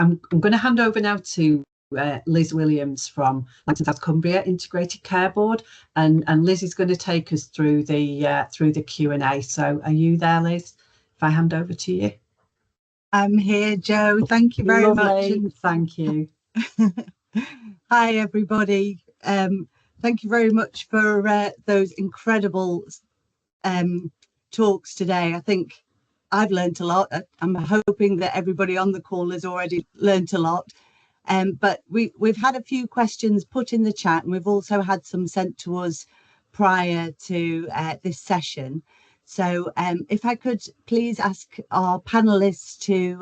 I'm going to hand over now to Liz Williams from Langton South Cumbria Integrated Care Board, and Liz is going to take us through the Q&A. So are you there, Liz? If I hand over to you. I'm here, Jo. Thank you very much. Thank you. Hi, everybody. Thank you very much for those incredible talks today. I think I've learned a lot. I'm hoping that everybody on the call has already learned a lot. But we've had a few questions put in the chat, and we've also had some sent to us prior to this session. So if I could please ask our panelists to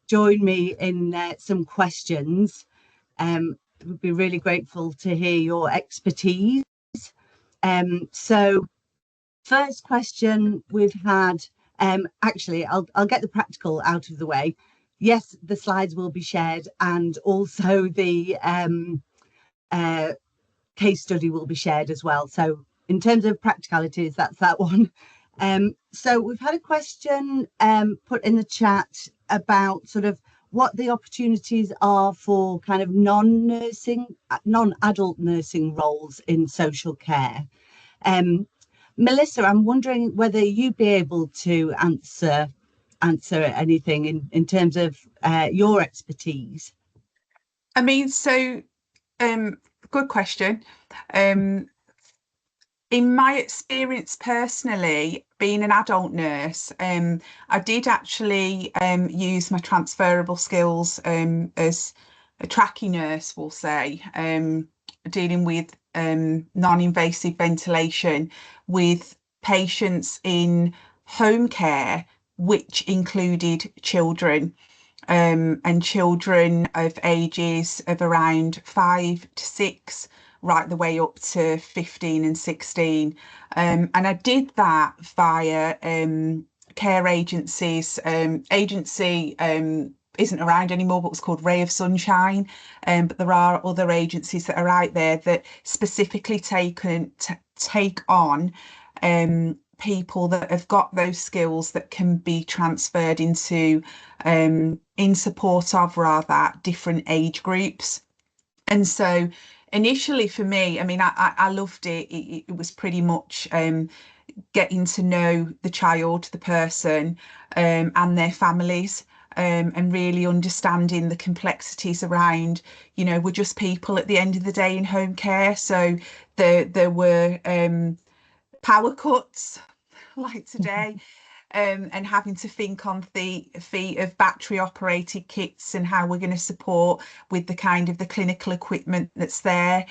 join me in some questions. We'd be really grateful to hear your expertise. So first question we've had, actually, I'll get the practical out of the way. Yes, the slides will be shared, and also the case study will be shared as well. So in terms of practicalities, that's that one. So we've had a question put in the chat about sort of what the opportunities are for kind of non-adult nursing roles in social care. Melissa, I'm wondering whether you'd be able to answer anything in terms of your expertise. I mean, so good question. In my experience personally, being an adult nurse, I did actually use my transferable skills as a trachea nurse, we'll say, dealing with non-invasive ventilation with patients in home care, which included children. And children of ages of around 5 to 6, right the way up to 15 and 16. And I did that via care agencies. Agency isn't around anymore, but was called Ray of Sunshine. But there are other agencies that are out there that specifically take on people that have got those skills that can be transferred into in support of rather different age groups. And so initially for me, I mean, I loved it. It was pretty much getting to know the child, the person, and their families, and really understanding the complexities around, you know, we're just people at the end of the day in home care. So there were power cuts like today, and having to think on the feet of battery operated kits and how we're going to support with the kind of the clinical equipment that's there,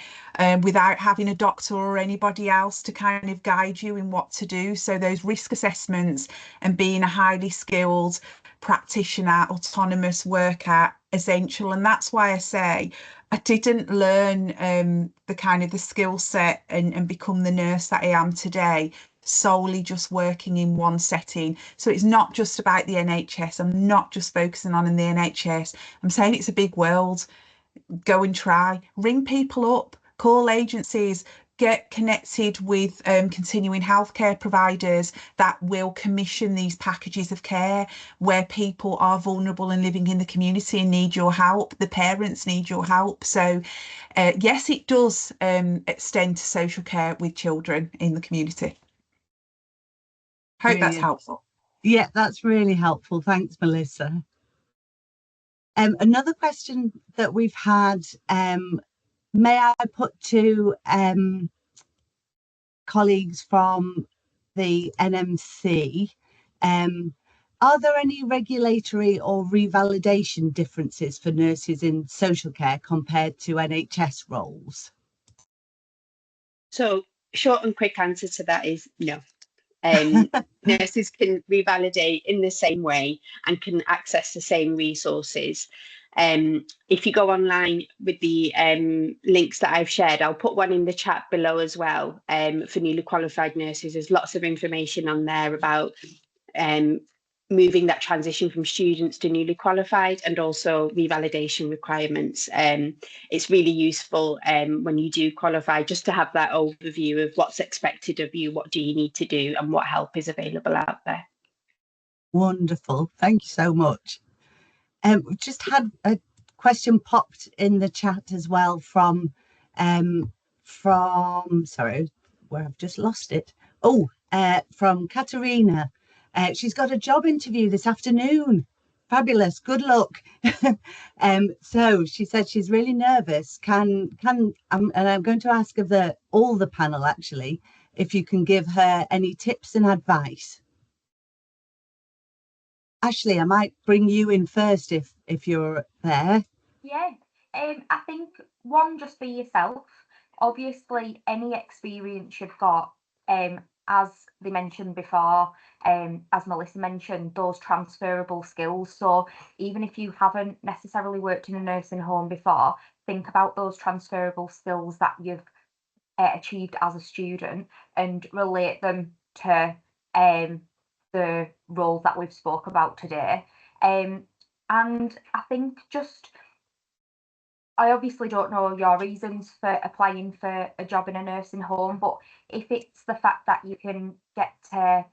without having a doctor or anybody else to kind of guide you in what to do. So those risk assessments and being a highly skilled practitioner, autonomous worker, essential. And that's why I say I didn't learn the kind of the skill set and become the nurse that I am today solely just working in one setting. So it's not just about the NHS. I'm not just focusing on in the NHS. I'm saying it's a big world. Go and try, ring people up, call agencies, get connected with continuing healthcare providers that will commission these packages of care where people are vulnerable and living in the community and need your help. The parents need your help. So yes, it does extend to social care with children in the community. Hope that's helpful. Yeah, that's really helpful. Thanks, Melissa. Another question that we've had, may I put to colleagues from the NMC, are there any regulatory or revalidation differences for nurses in social care compared to NHS roles? So short and quick answer to that is no. Nurses can revalidate in the same way and can access the same resources. If you go online with the links that I've shared, I'll put one in the chat below as well, for newly qualified nurses. There's lots of information on there about moving that transition from students to newly qualified, and also revalidation requirements. It's really useful when you do qualify, just to have that overview of what's expected of you, what do you need to do, and what help is available out there. Wonderful, thank you so much. We've just had a question popped in the chat as well from sorry, where I've just lost it. Oh, from Katerina. She's got a job interview this afternoon. Fabulous, good luck. So she said she's really nervous. And I'm going to ask of all the panel actually, if you can give her any tips and advice. Ashley, I might bring you in first if you're there. Yeah, I think one, just be yourself. Obviously, any experience you've got, as they mentioned before, as Melissa mentioned, those transferable skills. So even if you haven't necessarily worked in a nursing home before, think about those transferable skills that you've achieved as a student and relate them to the roles that we've spoke about today. And I think I obviously don't know your reasons for applying for a job in a nursing home, but if it's the fact that you can get to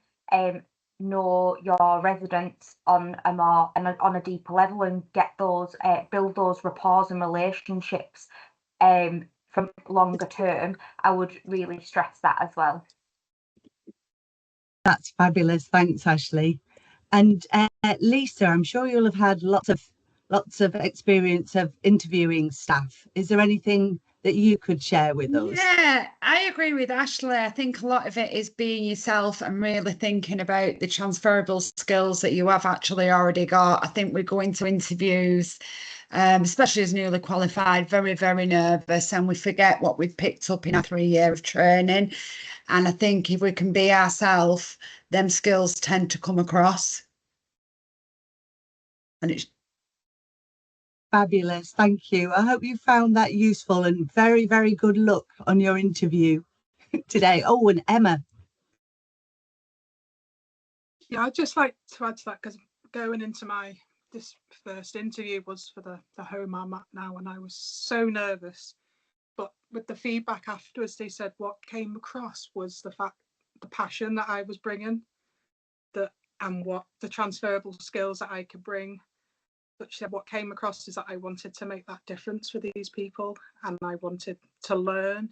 know your residents on a deeper level and get those build those rapports and relationships from longer term, I would really stress that as well. That's fabulous. Thanks, Ashley. And Lisa, I'm sure you'll have had lots of experience of interviewing staff. Is there anything that you could share with us? Yeah, I agree with Ashley. I think a lot of it is being yourself and really thinking about the transferable skills that you have actually already got. I think we go into interviews, especially as newly qualified, very, very nervous, and we forget what we've picked up in our 3 year of training. And I think if we can be ourselves, them skills tend to come across. And it's fabulous. Thank you. I hope you found that useful, and very, very good luck on your interview today. Oh, and Emma. Yeah, I'd just like to add to that, because going into this first interview was for the home I'm at now, and I was so nervous. But with the feedback afterwards, they said what came across was the passion that I was bringing, and what the transferable skills that I could bring. But she said what came across is that I wanted to make that difference for these people, and I wanted to learn,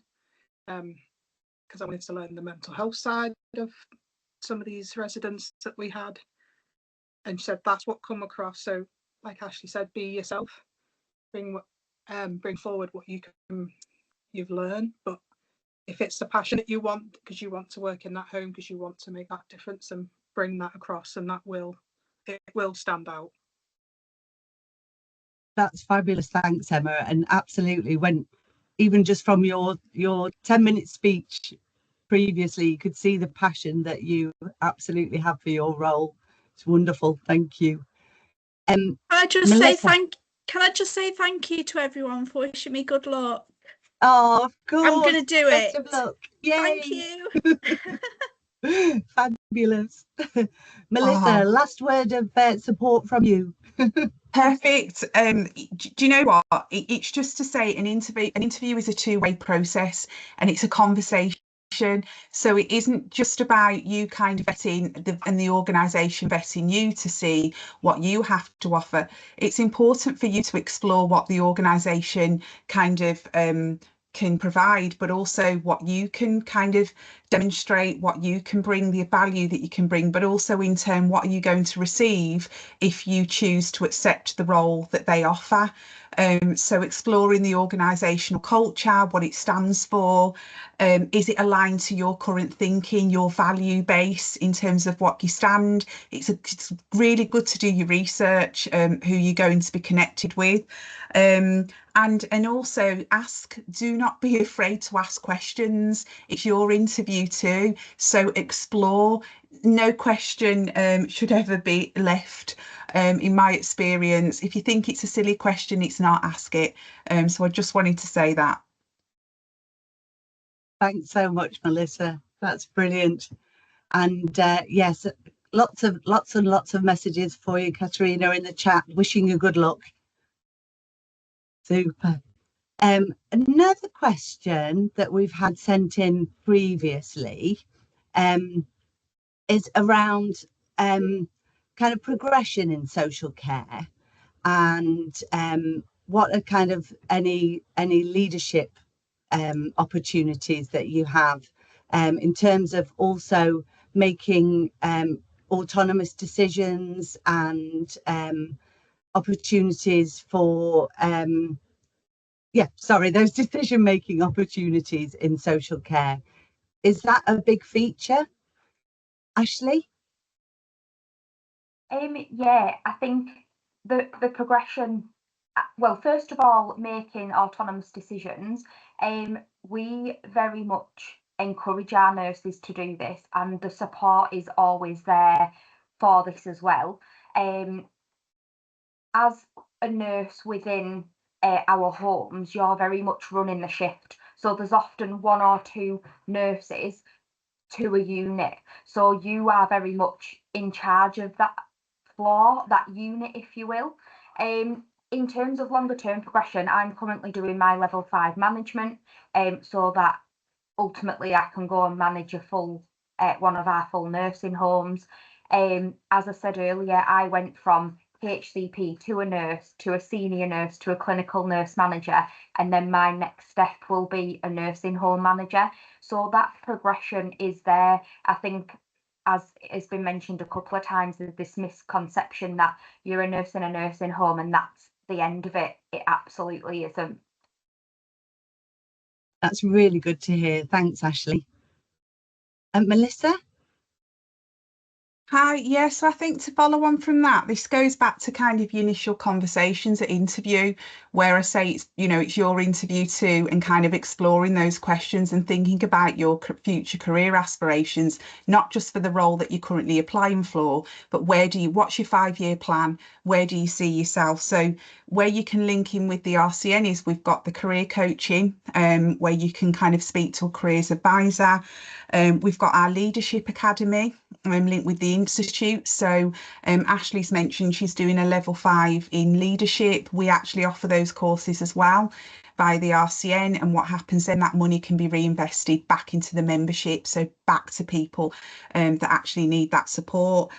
because I wanted to learn the mental health side of some of these residents that we had. And she said that's what come across. So like Ashley said, be yourself, bring forward what you've learned. But if it's the passion that you want, because you want to work in that home, because you want to make that difference, and bring that across, and it will stand out. That's fabulous. Thanks, Emma. And absolutely, even just from your 10-minute speech previously, you could see the passion that you absolutely have for your role. It's wonderful. Thank you. Can I just say thank you to everyone for wishing me good luck? Oh, of course. I'm going to do Best it. of luck. Yay. Thank you. Fabulous. Melissa, last word of support from you. Perfect. Do you know what? It's just to say an interview is a two-way process, and it's a conversation. So it isn't just about you kind of vetting and the organisation vetting you to see what you have to offer. It's important for you to explore what the organisation kind of can provide, but also what you can kind of demonstrate, what you can bring, the value that you can bring, but also in turn, what are you going to receive if you choose to accept the role that they offer. So exploring the organisational culture, what it stands for, is it aligned to your current thinking, your value base in terms of what you stand? It's really good to do your research, who you're going to be connected with, and also do not be afraid to ask questions. It's your interview too, so explore. No question should ever be left. In my experience, if you think it's a silly question, it's not, ask it. So I just wanted to say that. Thanks so much, Melissa. That's brilliant. And yes, lots and lots of messages for you, Katerina, in the chat, wishing you good luck. Super. Another question that we've had sent in previously is around kind of progression in social care. and what are kind of any leadership opportunities that you have in terms of also making autonomous decisions and opportunities for those decision making opportunities in social care. Is that a big feature, Ashley? Yeah, I think the progression, well, first of all, making autonomous decisions, we very much encourage our nurses to do this, and the support is always there for this as well. As a nurse within our homes, you're very much running the shift. So there's often 1 or 2 nurses to a unit. So you are very much in charge of that floor, that unit, if you will. In terms of longer term progression, I'm currently doing my level 5 management, so that ultimately I can go and manage a full one of our full nursing homes. As I said earlier, I went from HCP to a nurse, to a senior nurse, to a clinical nurse manager, and then my next step will be a nursing home manager. So that progression is there. I think, as has been mentioned a couple of times, there's this misconception that you're a nurse in a nursing home and that's the end of it. It absolutely isn't. That's really good to hear. Thanks, Ashley. And Melissa? Hi, yes, so I think to follow on from that, this goes back to kind of your initial conversations at interview, where I say it's, it's your interview too, and kind of exploring those questions and thinking about your future career aspirations, not just for the role that you're currently applying for, but what's your 5-year plan? Where do you see yourself? So where you can link in with the RCN is we've got the career coaching, where you can kind of speak to a careers advisor. We've got our leadership academy, linked with the institute. So Ashley's mentioned she's doing a level 5 in leadership. We actually offer those courses as well by the RCN, and what happens then, that money can be reinvested back into the membership, so back to people that actually need that support.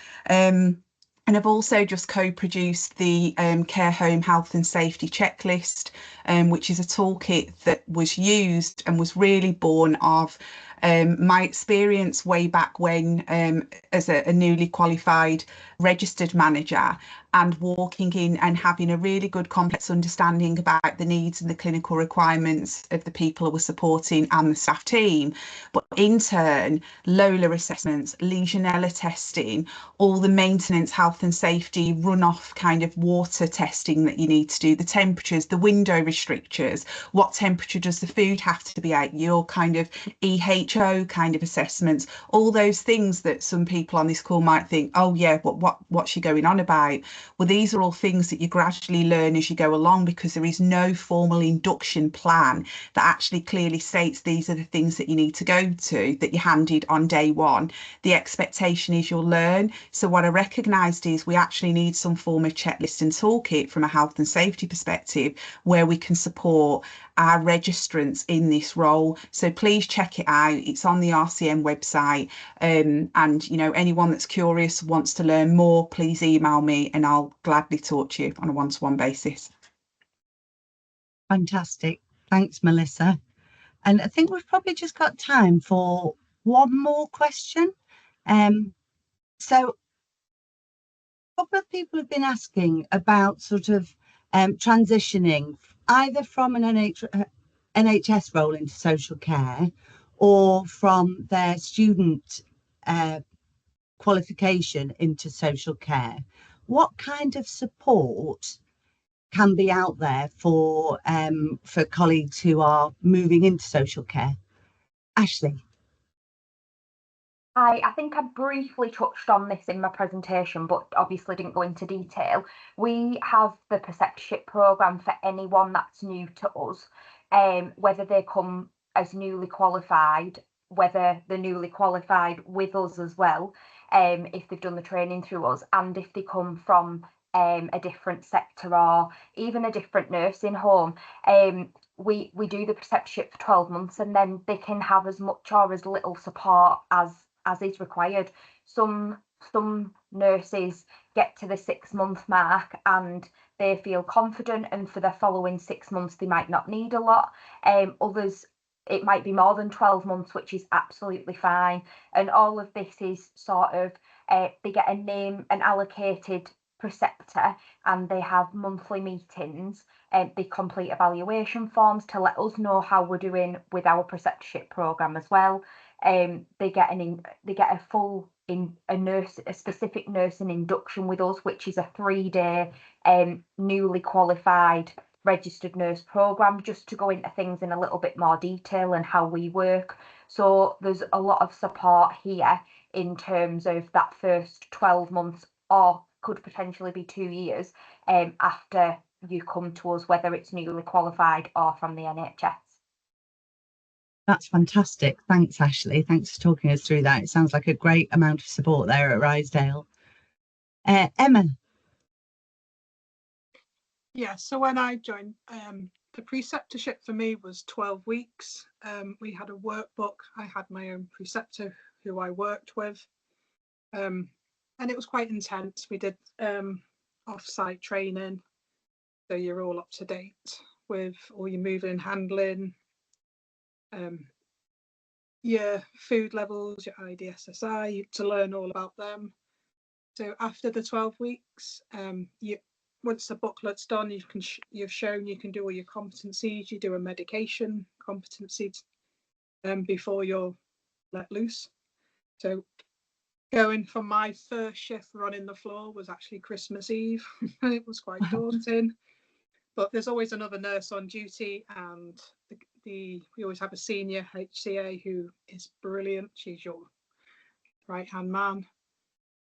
And I've also just co-produced the Care Home Health and Safety Checklist, which is a toolkit that was used and was really born of my experience way back when as a newly qualified registered manager, and walking in and having a really good complex understanding about the needs and the clinical requirements of the people who were supporting and the staff team. But in turn, Lola assessments, Legionella testing, all the maintenance, health and safety, runoff kind of water testing that you need to do, the temperatures, the window restrictors, what temperature does the food have to be at, your kind of EHO kind of assessments, all those things that some people on this call might think, oh yeah, what's she going on about? Well, these are all things that you gradually learn as you go along, because there is no formal induction plan that actually clearly states these are the things that you need to go to, that you're handed on day one. The expectation is you'll learn. So what I recognised is we actually need some form of checklist and toolkit from a health and safety perspective, where we can support our registrants in this role. So please check it out. It's on the RCN website. And anyone that's curious, wants to learn more, please email me and I'll gladly talk to you on a one-to-one basis. Fantastic. Thanks, Melissa. And I think we've probably just got time for one more question. So a couple of people have been asking about sort of transitioning either from an NHS role into social care, or from their student qualification into social care. What kind of support can be out there for colleagues who are moving into social care? Ashley? I think I briefly touched on this in my presentation, but obviously didn't go into detail. We have the Perceptship programme for anyone that's new to us, whether they come as newly qualified, whether they're newly qualified with us as well, if they've done the training through us, and if they come from a different sector or even a different nursing home. We do the Perceptship for 12 months, and then they can have as much or as little support as is required. Some nurses get to the 6-month mark and they feel confident, and for the following 6 months they might not need a lot. Others, it might be more than 12 months, which is absolutely fine. And all of this is sort of, they get a name, an allocated preceptor, and they have monthly meetings, and they complete evaluation forms to let us know how we're doing with our preceptorship program as well. They get a full a specific nursing induction with us, which is a 3-day newly qualified registered nurse program, just to go into things in a little bit more detail and how we work. So there's a lot of support here in terms of that first 12 months, or could potentially be 2 years after you come to us, whether it's newly qualified or from the NHS. That's fantastic. Thanks, Ashley. Thanks for talking us through that. It sounds like a great amount of support there at Rysdale. Emma. Yeah, so when I joined, the preceptorship for me was 12 weeks. We had a workbook. I had my own preceptor who I worked with. And it was quite intense. We did off-site training. So you're all up to date with all your moving and handling, your food levels, your IDSSI, to learn all about them. So after the 12 weeks, once the booklet's done, you've shown you can do all your competencies. You do a medication competency before you're let loose. So going from my first shift running the floor was actually Christmas Eve. It was quite daunting, but there's always another nurse on duty, and we always have a senior HCA who is brilliant. She's your right-hand man.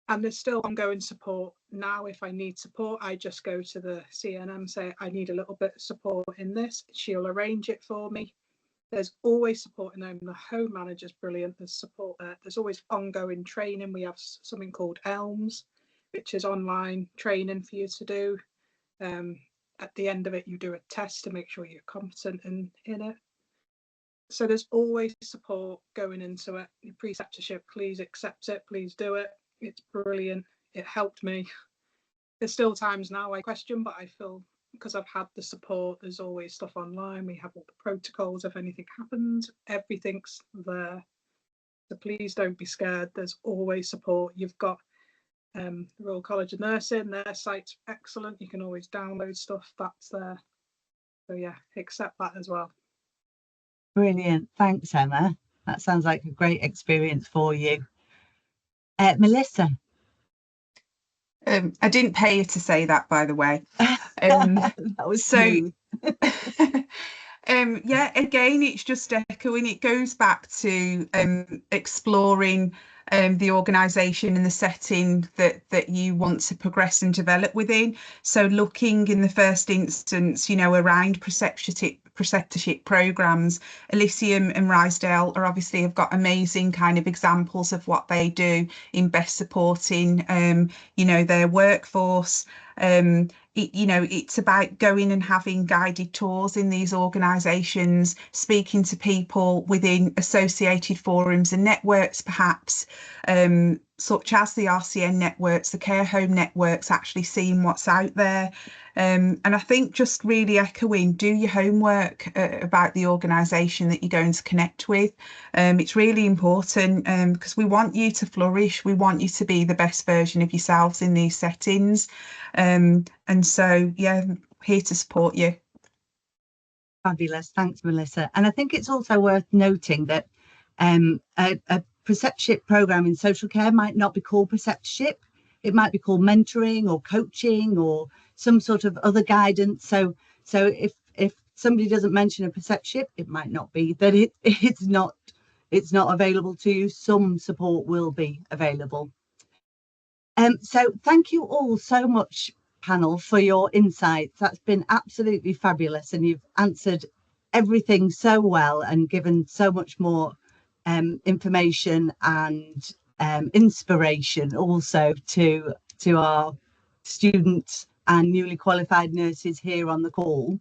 And there's still ongoing support. Now, if I need support, I just go to the CNM, say, I need a little bit of support in this. She'll arrange it for me. There's always support in home. The home manager's brilliant. There's support there. There's always ongoing training. We have something called ELMS, which is online training for you to do. At the end of it, you do a test to make sure you're competent in it. So there's always support going into it. Your preceptorship, please accept it. Please do it. It's brilliant. It helped me. There's still times now I question, but I feel because I've had the support, there's always stuff online. We have all the protocols. If anything happens, everything's there. So please don't be scared. There's always support. You've got the Royal College of Nursing, their site's excellent. You can always download stuff that's there. So yeah, accept that as well. Brilliant. Thanks, Emma. That sounds like a great experience for you. Melissa. I didn't pay you to say that, by the way. That was so yeah, again, it's just echoing. It goes back to exploring the organisation and the setting that you want to progress and develop within. So looking in the first instance, around preceptorship programs. Elysium and Rysdale are obviously have got amazing kind of examples of what they do in best supporting their workforce. It's about going and having guided tours in these organisations, speaking to people within associated forums and networks, perhaps, such as the RCN networks, the care home networks, actually seeing what's out there. And I think just really echoing, do your homework about the organisation that you're going to connect with. It's really important because we want you to flourish. We want you to be the best version of yourselves in these settings. And so, yeah, here to support you. Fabulous. Thanks, Melissa. And I think it's also worth noting that a preceptorship programme in social care might not be called preceptorship. It might be called mentoring or coaching or some sort of other guidance. So if somebody doesn't mention a preceptorship, it might not be that it's not available to you. Some support will be available. So thank you all so much, panel, for your insights. That's been absolutely fabulous, and you've answered everything so well and given so much more information and inspiration also to our students and newly qualified nurses here on the call.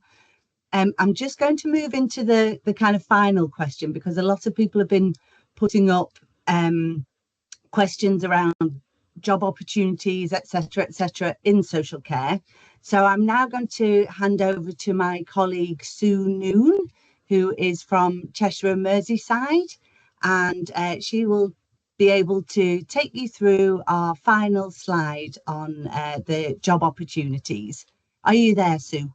I'm just going to move into the kind of final question, because a lot of people have been putting up questions around job opportunities, etc., in social care. So I'm now going to hand over to my colleague Sue Noon, who is from Cheshire and Merseyside, and she will be able to take you through our final slide on the job opportunities. Are you there, Sue?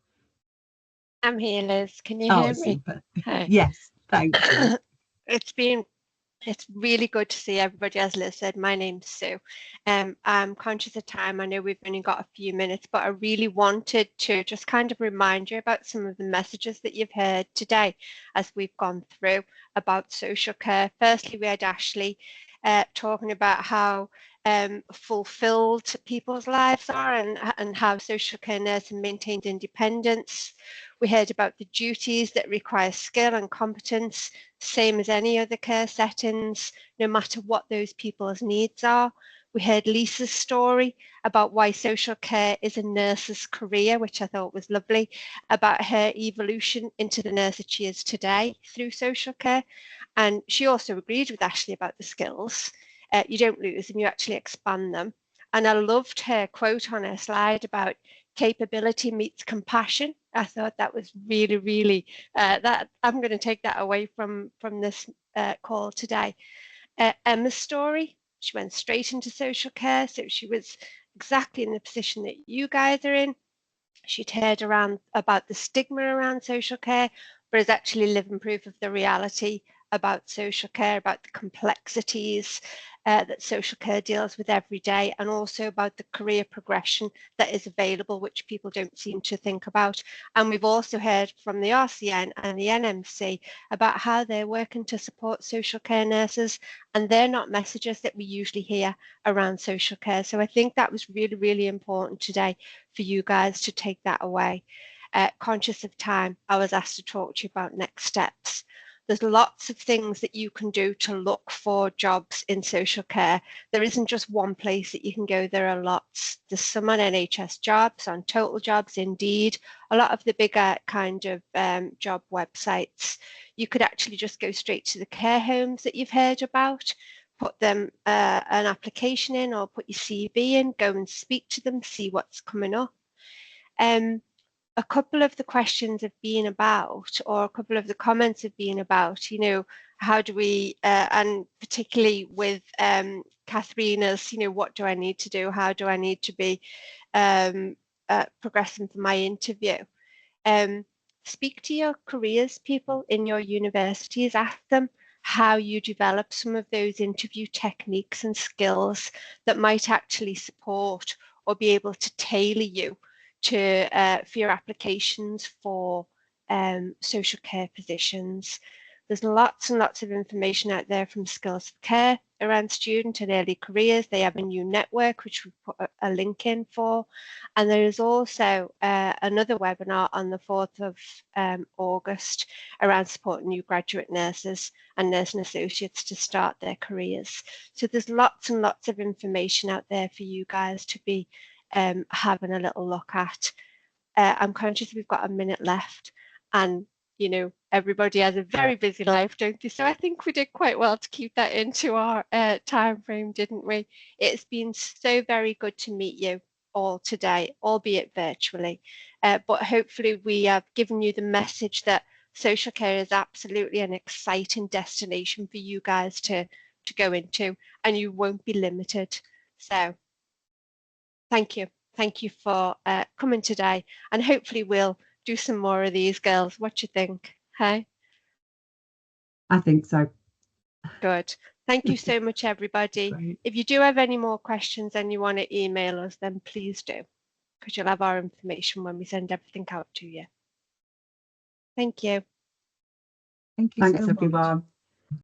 I'm here, Liz. Can you hear me? Super. Hi. Yes, thank you. It's really good to see everybody. As Liz said, my name's Sue. I'm conscious of time. I know we've only got a few minutes, but I really wanted to just kind of remind you about some of the messages that you've heard today as we've gone through about social care. Firstly, we had Ashley talking about how fulfilled people's lives are and how social care nursing maintains independence. We heard about the duties that require skill and competence, same as any other care settings, no matter what those people's needs are. We heard Lisa's story about why social care is a nurse's career, which I thought was lovely, about her evolution into the nurse that she is today through social care. And she also agreed with Ashley about the skills. You don't lose them, you actually expand them. And I loved her quote on her slide about capability meets compassion. I thought that was really, really, that I'm going to take that away from this call today. Emma's story, she went straight into social care, so she was exactly in the position that you guys are in. She'd heard about the stigma around social care, but is actually living proof of the reality about social care, about the complexities that social care deals with every day, and also about the career progression that is available, which people don't seem to think about. And we've also heard from the RCN and the NMC about how they're working to support social care nurses, and they're not messages that we usually hear around social care. So I think that was really, really important today for you guys to take that away. Conscious of time, I was asked to talk to you about next steps. There's lots of things that you can do to look for jobs in social care. There isn't just one place that you can go. There are lots. There's some on NHS Jobs, on Total Jobs, Indeed, a lot of the bigger kind of job websites. You could actually just go straight to the care homes that you've heard about, put them an application in, or put your CV in, go and speak to them, see what's coming up. A couple of the questions have been about, or a couple of the comments have been about, you know, how do we, and particularly with Katharina's, you know, what do I need to do? How do I need to be progressing for my interview? Speak to your careers people in your universities, ask them how you develop some of those interview techniques and skills that might actually support or be able to tailor you to for your applications for social care positions. There's lots and lots of information out there from Skills for Care around student and early careers. They have a new network which we put a link in for, and there is also another webinar on the 4th of August around supporting new graduate nurses and nursing associates to start their careers. So there's lots and lots of information out there for you guys to be having a little look at. I'm conscious we've got a minute left, and you know, everybody has a very busy life, don't they? So I think we did quite well to keep that into our time frame, didn't we? It's been so very good to meet you all today, albeit virtually, but hopefully we have given you the message that social care is absolutely an exciting destination for you guys to go into, and you won't be limited. So thank you. Thank you for coming today, and hopefully we'll do some more of these, girls. What do you think? Hey? I think so. Good. Thank you so much, everybody. Great. If you do have any more questions and you want to email us, then please do, because you'll have our information when we send everything out to you. Thank you. Thank you Thanks, so much. everyone.